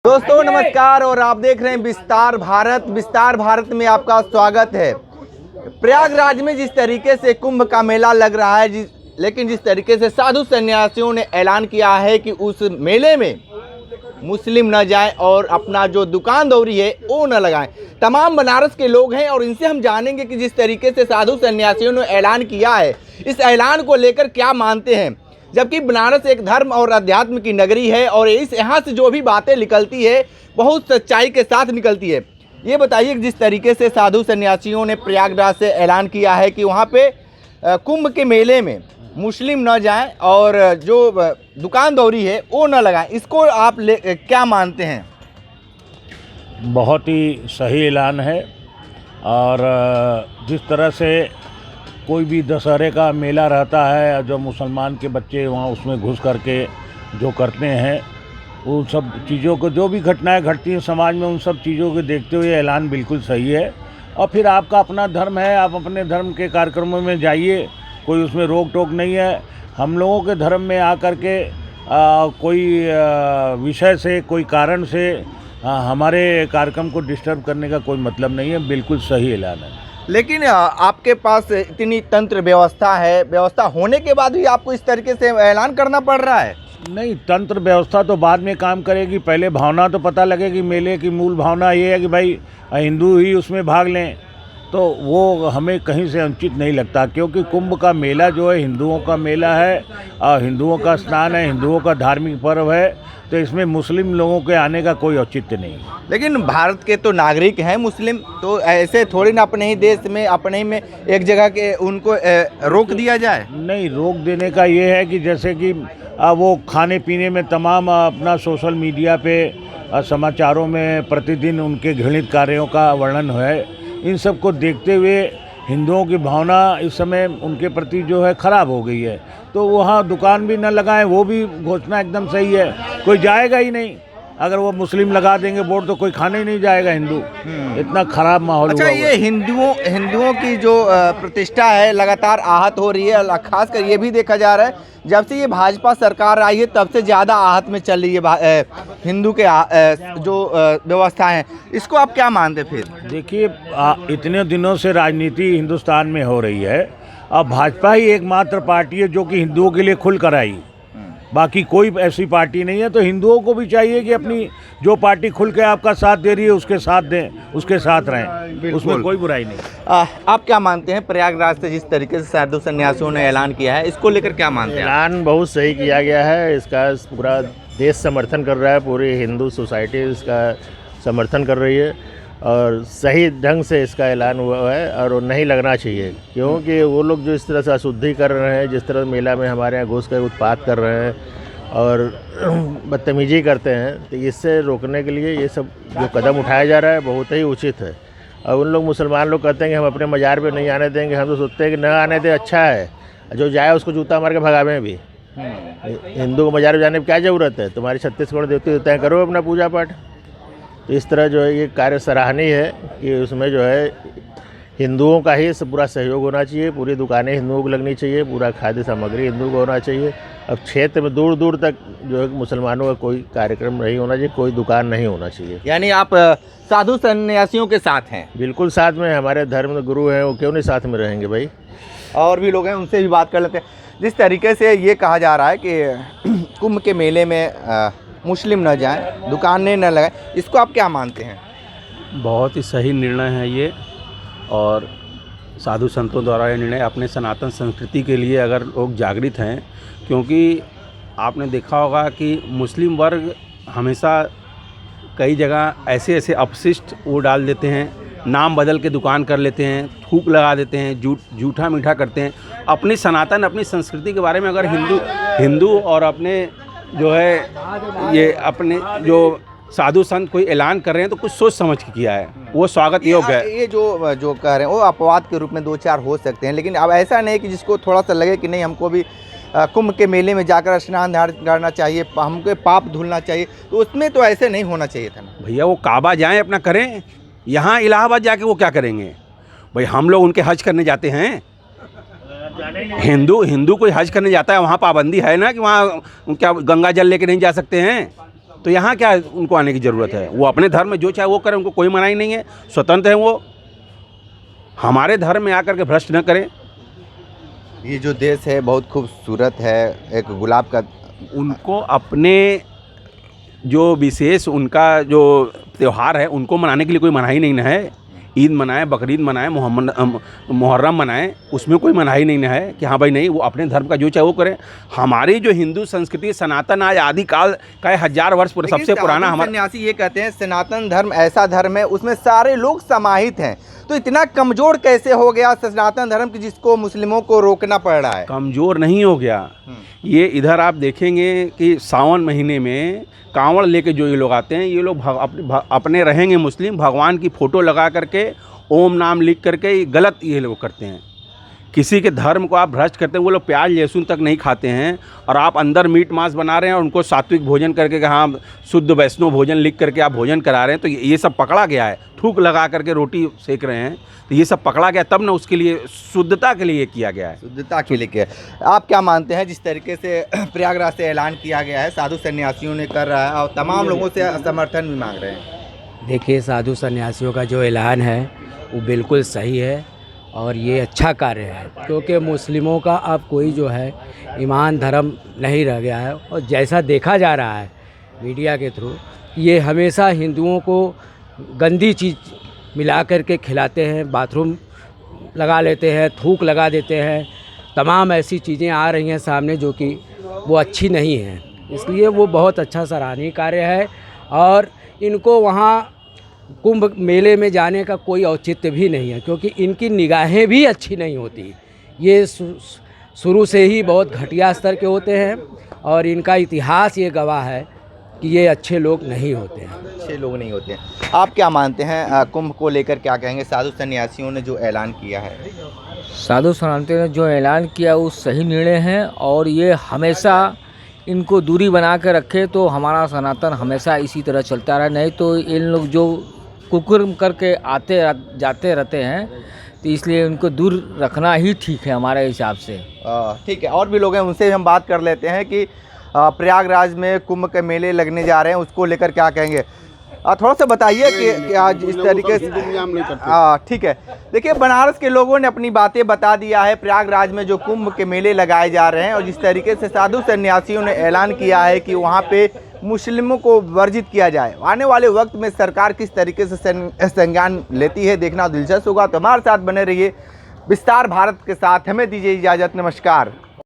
दोस्तों नमस्कार और आप देख रहे हैं विस्तार भारत। विस्तार भारत में आपका स्वागत है। प्रयागराज में जिस तरीके से कुंभ का मेला लग रहा है, लेकिन जिस तरीके से साधु सन्यासियों ने ऐलान किया है कि उस मेले में मुस्लिम न जाएं और अपना जो दुकान दौरी है वो न लगाएं। तमाम बनारस के लोग हैं और इनसे हम जानेंगे कि जिस तरीके से साधु सन्यासियों ने ऐलान किया है, इस ऐलान को लेकर क्या मानते हैं। जबकि बनारस एक धर्म और अध्यात्म की नगरी है और यहाँ से जो भी बातें निकलती है बहुत सच्चाई के साथ निकलती है। ये बताइए कि जिस तरीके से साधु सन्यासियों ने प्रयागराज से ऐलान किया है कि वहाँ पे कुंभ के मेले में मुस्लिम न जाएं और जो दुकान दौरी है वो न लगाएं, इसको आप क्या मानते हैं? बहुत ही सही ऐलान है। और जिस तरह से कोई भी दशहरे का मेला रहता है, जो मुसलमान के बच्चे वहाँ उसमें घुस करके जो करते हैं, उन सब चीज़ों को, जो भी घटनाएं घटती हैं समाज में, उन सब चीज़ों को देखते हुए ऐलान बिल्कुल सही है। और फिर आपका अपना धर्म है, आप अपने धर्म के कार्यक्रमों में जाइए, कोई उसमें रोक टोक नहीं है। हम लोगों के धर्म में आकर के कोई विषय से, कोई कारण से हमारे कार्यक्रम को डिस्टर्ब करने का कोई मतलब नहीं है। बिल्कुल सही ऐलान है। लेकिन आपके पास इतनी तंत्र व्यवस्था है, व्यवस्था होने के बाद भी आपको इस तरीके से ऐलान करना पड़ रहा है? नहीं, तंत्र व्यवस्था तो बाद में काम करेगी, पहले भावना तो पता लगेगी। मेले की मूल भावना ये है कि भाई हिंदू ही उसमें भाग लें, तो वो हमें कहीं से अनुचित नहीं लगता, क्योंकि कुंभ का मेला जो है हिंदुओं का मेला है और हिंदुओं का स्नान है, हिंदुओं का धार्मिक पर्व है, तो इसमें मुस्लिम लोगों के आने का कोई औचित्य नहीं। लेकिन भारत के तो नागरिक हैं मुस्लिम, तो ऐसे थोड़ी ना अपने ही देश में, अपने ही में एक जगह के उनको रोक दिया जाए। नहीं, रोक देने का ये है कि जैसे कि वो खाने पीने में तमाम अपना सोशल मीडिया पे समाचारों में प्रतिदिन उनके घृणित कार्यों का वर्णन है। इन सब को देखते हुए हिंदुओं की भावना इस समय उनके प्रति जो है ख़राब हो गई है, तो वहाँ दुकान भी न लगाएं, वो भी घोषणा एकदम सही है। कोई जाएगा ही नहीं, अगर वो मुस्लिम लगा देंगे बोर्ड तो कोई खाने ही नहीं जाएगा हिंदू। इतना ख़राब माहौल हुआ। ये हिंदुओं की जो प्रतिष्ठा है लगातार आहत हो रही है। खासकर ये भी देखा जा रहा है जब से ये भाजपा सरकार आई है तब से ज़्यादा आहत में चल रही है हिंदू के जो व्यवस्था है। इसको आप क्या मानते फिर? देखिए, इतने दिनों से राजनीति हिंदुस्तान में हो रही है, अब भाजपा ही एकमात्र पार्टी है जो कि हिंदुओं के लिए खुल कर आई, बाकी कोई ऐसी पार्टी नहीं है। तो हिंदुओं को भी चाहिए कि अपनी जो पार्टी खुल के आपका साथ दे रही है उसके साथ दें, उसके साथ रहें, उसमें कोई बुराई नहीं। आप क्या मानते हैं प्रयागराज से जिस तरीके से साधु सन्यासियों ने ऐलान किया है, इसको लेकर क्या मानते हैं? ऐलान बहुत सही किया गया है। इसका पूरा देश समर्थन कर रहा है, पूरी हिंदू सोसाइटी इसका समर्थन कर रही है और सही ढंग से इसका ऐलान हुआ है। और वो नहीं लगना चाहिए, क्योंकि वो लोग जो इस तरह से अशुद्धि कर रहे हैं, जिस तरह मेला में हमारे यहाँ घुस कर उत्पात कर रहे हैं और बदतमीजी करते हैं, तो इससे रोकने के लिए ये सब जो कदम उठाया जा रहा है बहुत ही उचित है। और उन लोग मुसलमान लोग कहते हैं कि हम अपने मज़ार पे नहीं आने देंगे, हम तो सोचते हैं कि न आने दे अच्छा है, जो जाए उसको जूता मार के भगावें भी। हिंदू को मज़ार पे जाने की क्या ज़रूरत है? तुम्हारी 36 करोड़ देवती देवताएँ करो अपना पूजा पाठ। तो इस तरह जो है ये कार्य सराहनीय है कि उसमें जो है हिंदुओं का ही पूरा सहयोग होना चाहिए, पूरी दुकानें हिंदुओं को लगनी चाहिए, पूरा खाद्य सामग्री हिंदुओं को होना चाहिए। अब क्षेत्र में दूर दूर तक जो है मुसलमानों का कोई कार्यक्रम नहीं होना चाहिए, कोई दुकान नहीं होना चाहिए। यानी आप साधु सन्यासियों के साथ हैं? बिल्कुल साथ में, हमारे धर्म गुरु हैं, वो क्यों नहीं साथ में रहेंगे भाई। और भी लोग हैं, उनसे भी बात कर लेते हैं। जिस तरीके से ये कहा जा रहा है कि कुंभ के मेले में मुस्लिम न जाएं, दुकानें न लगाएं, इसको आप क्या मानते हैं? बहुत ही सही निर्णय है ये, और साधु संतों द्वारा ये निर्णय अपने सनातन संस्कृति के लिए अगर लोग जागृत हैं, क्योंकि आपने देखा होगा कि मुस्लिम वर्ग हमेशा कई जगह ऐसे ऐसे अपशिष्ट वो डाल देते हैं, नाम बदल के दुकान कर लेते हैं, थूक लगा देते हैं, जूठा मीठा करते हैं। अपनी सनातन, अपनी संस्कृति के बारे में अगर हिंदू और अपने जो है ये अपने जो साधु संत कोई ऐलान कर रहे हैं तो कुछ सोच समझ के किया है, वो स्वागत योग्य है। ये जो कह रहे हैं वो अपवाद के रूप में 2-4 हो सकते हैं, लेकिन अब ऐसा नहीं कि जिसको थोड़ा सा लगे कि नहीं हमको भी कुंभ के मेले में जाकर स्नान ध्यान करना चाहिए, हमको पाप धुलना चाहिए, तो उसमें तो ऐसे नहीं होना चाहिए था ना भैया। वो काबा जाएं अपना करें, यहाँ इलाहाबाद जाके वो क्या करेंगे भाई? हम लोग उनके हज करने जाते हैं, हिंदू कोई हज करने जाता है, वहाँ पाबंदी है ना कि वहाँ क्या गंगा जल लेके नहीं जा सकते हैं? तो यहाँ क्या उनको आने की ज़रूरत है? वो अपने धर्म में जो चाहे वो करें, उनको कोई मनाही नहीं है, स्वतंत्र है वो। हमारे धर्म में आकर के भ्रष्ट न करें। ये जो देश है बहुत खूबसूरत है, एक गुलाब का उनको अपने जो विशेष उनका जो त्यौहार है उनको मनाने के लिए कोई मनाही नहीं न है। ईद मनाएं, बकरीद मनाएं, मुहर्रम मनाएं, उसमें कोई मनाही नहीं न है कि हाँ भाई नहीं, वो अपने धर्म का जो चाहे वो करें। हमारी जो हिंदू संस्कृति सनातन आज आदिकाल का 1000 वर्ष सबसे पुराना हमारा। सन्यासी ये कहते हैं सनातन धर्म ऐसा धर्म है उसमें सारे लोग समाहित हैं, तो इतना कमजोर कैसे हो गया सनातन धर्म की जिसको मुस्लिमों को रोकना पड़ रहा है? कमज़ोर नहीं हो गया ये। इधर आप देखेंगे कि सावन महीने में कांवड़ लेके जो ये लोग आते हैं, ये लोग अपने रहेंगे मुस्लिम, भगवान की फ़ोटो लगा करके ओम नाम लिख करके ये गलत ये लोग करते हैं। किसी के धर्म को आप भ्रष्ट करते हैं। वो लोग प्याज लहसुन तक नहीं खाते हैं और आप अंदर मीट मांस बना रहे हैं और उनको सात्विक भोजन करके हाँ शुद्ध वैष्णव भोजन लिख करके आप भोजन करा रहे हैं। तो ये सब पकड़ा गया है। थूक लगा करके रोटी सेक रहे हैं, तो ये सब पकड़ा गया, तब ना उसके लिए शुद्धता के लिए किया गया है। शुद्धता के लिए किया। आप क्या मानते हैं जिस तरीके से प्रयागराज से ऐलान किया गया है, साधु सन्यासियों ने कर रहा है और तमाम लोगों से समर्थन भी मांग रहे हैं? देखिए, साधु सन्यासियों का जो ऐलान है वो बिल्कुल सही है और ये अच्छा कार्य है, क्योंकि मुस्लिमों का अब कोई जो है ईमान धर्म नहीं रह गया है। और जैसा देखा जा रहा है मीडिया के थ्रू, ये हमेशा हिंदुओं को गंदी चीज़ मिला कर के खिलाते हैं, बाथरूम लगा लेते हैं, थूक लगा देते हैं, तमाम ऐसी चीज़ें आ रही हैं सामने जो कि वो अच्छी नहीं हैं। इसलिए वो बहुत अच्छा सराहनीय कार्य है और इनको वहाँ कुंभ मेले में जाने का कोई औचित्य भी नहीं है, क्योंकि इनकी निगाहें भी अच्छी नहीं होती। ये शुरू से ही बहुत घटिया स्तर के होते हैं और इनका इतिहास ये गवाह है कि ये अच्छे लोग नहीं होते हैं। अच्छे लोग नहीं होते हैं। आप क्या मानते हैं कुंभ को लेकर क्या कहेंगे? साधु सन्यासियों ने जो ऐलान किया है, साधु सन्यासियों ने जो ऐलान किया वो सही निर्णय है और ये हमेशा इनको दूरी बना के रखे तो हमारा सनातन हमेशा इसी तरह चलता रहा। नहीं तो इन लोग जो कुकर्म करके आते जाते रहते हैं, तो इसलिए उनको दूर रखना ही ठीक है हमारे हिसाब से। ठीक है, और भी लोग हैं, उनसे हम बात कर लेते हैं कि प्रयागराज में कुंभ के मेले लगने जा रहे हैं, उसको लेकर क्या कहेंगे? थोड़ा सा बताइए कि आज इस तरीके से। ठीक है, देखिए बनारस के लोगों ने अपनी बातें बता दिया है। प्रयागराज में जो कुंभ के मेले लगाए जा रहे हैं और जिस तरीके से साधु सन्यासियों ने ऐलान किया है कि वहाँ पे मुस्लिमों को वर्जित किया जाए, आने वाले वक्त में सरकार किस तरीके से संज्ञान लेती है देखना दिलचस्प होगा। तो हमारे साथ बने रहिए विस्तार भारत के साथ। हमें दीजिए इजाज़त, नमस्कार।